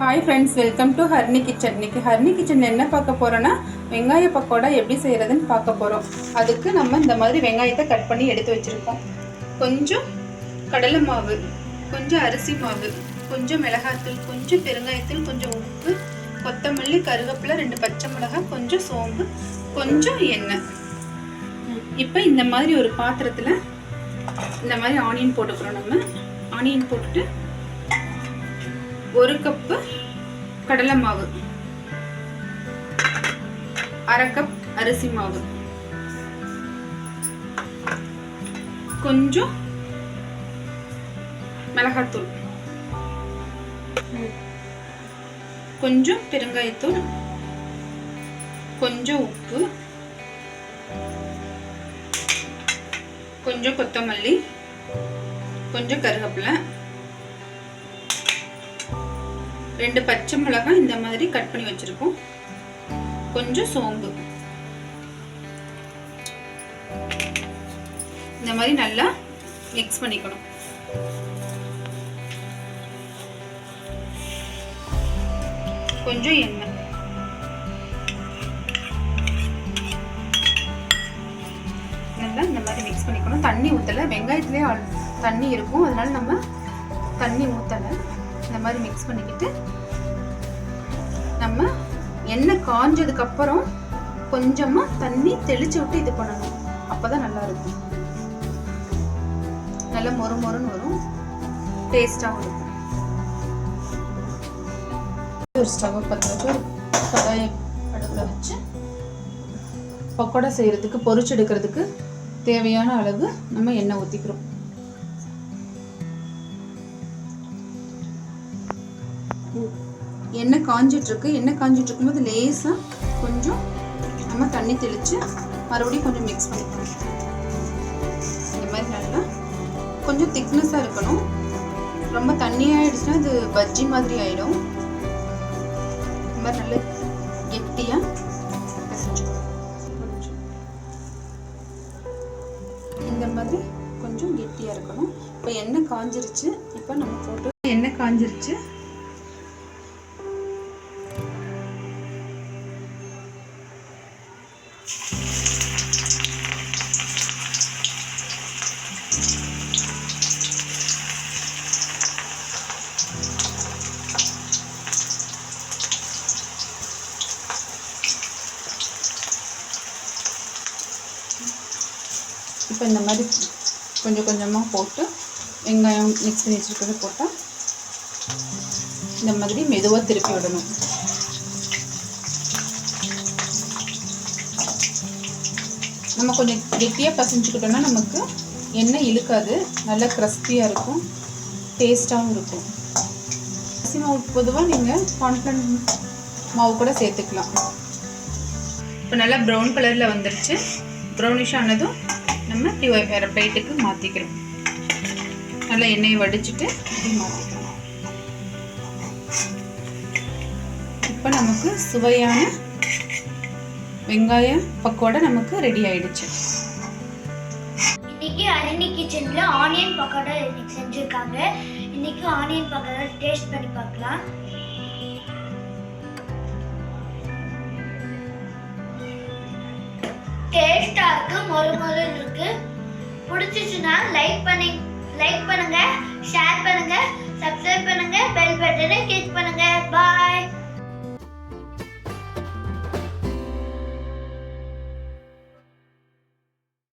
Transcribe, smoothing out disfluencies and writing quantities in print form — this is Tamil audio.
Hi friends, welcome to ஹர்னி kitchen. இன்றைக்கி ஹர்னி கிச்சனில் என்ன பார்க்க போகிறோன்னா வெங்காய பக்கோடா எப்படி செய்கிறதுன்னு பார்க்க போகிறோம். அதுக்கு நம்ம இந்த மாதிரி வெங்காயத்தை கட் பண்ணி எடுத்து வச்சுருக்கோம். கொஞ்சம் கடலை மாவு, கொஞ்சம் அரிசி மாவு, கொஞ்சம் மிளகாய்த்தூள், கொஞ்சம் பெருங்காயத்தூள், கொஞ்சம் உப்பு, கொத்தமல்லி, கருவேப்பிலை, 2 பச்சை மிளகாய், கொஞ்சம் சோம்பு, கொஞ்சம் எண்ணெய். இப்போ இந்த மாதிரி ஒரு பாத்திரத்தில் இந்த மாதிரி ஆனியன் போட்டுக்கிறோம். நம்ம ஆனியன் போட்டுட்டு 1 கப்பு கடலை மாவு, 1/2 கப் அரிசி மாவு, கொஞ்சம் மிளகாய்த்தூள், கொஞ்சம் பெருங்காயத்தூள், கொஞ்சம் உப்பு, கொஞ்சம் கொத்தமல்லி, கொஞ்சம் கருவேப்பிலை, 2 பச்சை மிளகாய் இந்த மாதிரி கட் பண்ணி வச்சிருக்கோம், கொஞ்சம் சோம்பு. இந்த மாதிரி நல்லா மிக்ஸ் பண்ணிக்கணும். கொஞ்சம் எண்ணெய், நல்லா இந்த மாதிரி மிக்ஸ் பண்ணிக்கணும். தண்ணி ஊற்றலை, வெங்காயத்துலேயே தண்ணி இருக்கும், அதனால நம்ம தண்ணி ஊற்றலை. இந்த மாதிரி மிக்ஸ் பண்ணிக்கிட்டு நம்ம எண்ணெய் காஞ்சதுக்கு அப்புறம் கொஞ்சமா தண்ணி தெளிச்சு விட்டு இது பண்ணணும். அப்பதான் நல்லா இருக்கும், நல்லா மொறு மொறுன்னு வரும், டேஸ்டாகவும் இருக்கும். ஒரு ஸ்டவ் பற்ற வச்சு ஒரு கடாயை அடுப்பில் வச்சு பக்கோடா செய்யறதுக்கு, பொரிச்சு எடுக்கிறதுக்கு தேவையான அளவு நம்ம எண்ணெய் ஊற்றிக்கிறோம். எண்ணெய் காஞ்சிட்டு இருக்கு. எண்ணெய் காஞ்சிட்டு இருக்கும்போது லேசா கொஞ்சம் நம்ம தண்ணி தெளிச்சு மறுபடியும் கொஞ்சம் மிக்ஸ் பண்ணிக்கணும். இந்த மாதிரி நல்லா கொஞ்சம் திக்னஸா இருக்கணும். ரொம்ப தண்ணியாயிடுச்சுன்னா இது பஜ்ஜி மாதிரி ஆயிடும். இந்த மாதிரி நல்லா கெட்டியா இந்த மாதிரி கொஞ்சம் கெட்டியா இருக்கணும். இப்போ எண்ணெய் காஞ்சிருச்சு. இப்போ நம்ம போட்டு எண்ணெய் காஞ்சிருச்சு. இப்போ இந்த மாதிரி கொஞ்சம் கொஞ்சமாக போட்டு வெங்காயம் மிக்ஸ் பண்ணி வச்சுருக்கிறத போட்டால் இந்த மாதிரி மெதுவாக திருப்பி விடணும். நம்ம கொஞ்சம் கெட்டியாக பசைஞ்சுக்கிட்டோம்னா நமக்கு எண்ணெய் இழுக்காது, நல்லா கிறிஸ்பியாக இருக்கும், டேஸ்ட்டாகவும் இருக்கும். அரிசி மாவு பொதுவாக நீங்கள் கார்ன்ஃப்ளவர் மாவு கூட சேர்த்துக்கலாம். இப்போ நல்லா ப்ரௌன் கலரில் வந்துருச்சு. ப்ரௌனிஷ் ஆனதும் நம்ம வேறு பிளேட்டுக்கு மாற்றிக்கிறோம். நல்லா எண்ணெயை வடிச்சிட்டு இப்படி மாற்றிக்கிறோம். இப்போ நமக்கு சுவையான வெங்காய பக்கோடா நமக்கு ரெடி ஆயிடுச்சு. இன்னைக்கு ஹரினி கிச்சன்ல ஆனியன் பக்கோடா செஞ்சிருக்காங்க. இன்னைக்கு ஆனியன் பக்கோடா டேஸ்ட் பண்ணி பார்க்கலாம். டேஸ்டா இருக்கு, மொறு மொறுன்னு இருக்கு. பிடிச்சிச்சுன்னா லைக் பண்ணுங்க, ஷேர் பண்ணுங்க, சப்ஸ்கிரைப் பண்ணுங்க, பெல்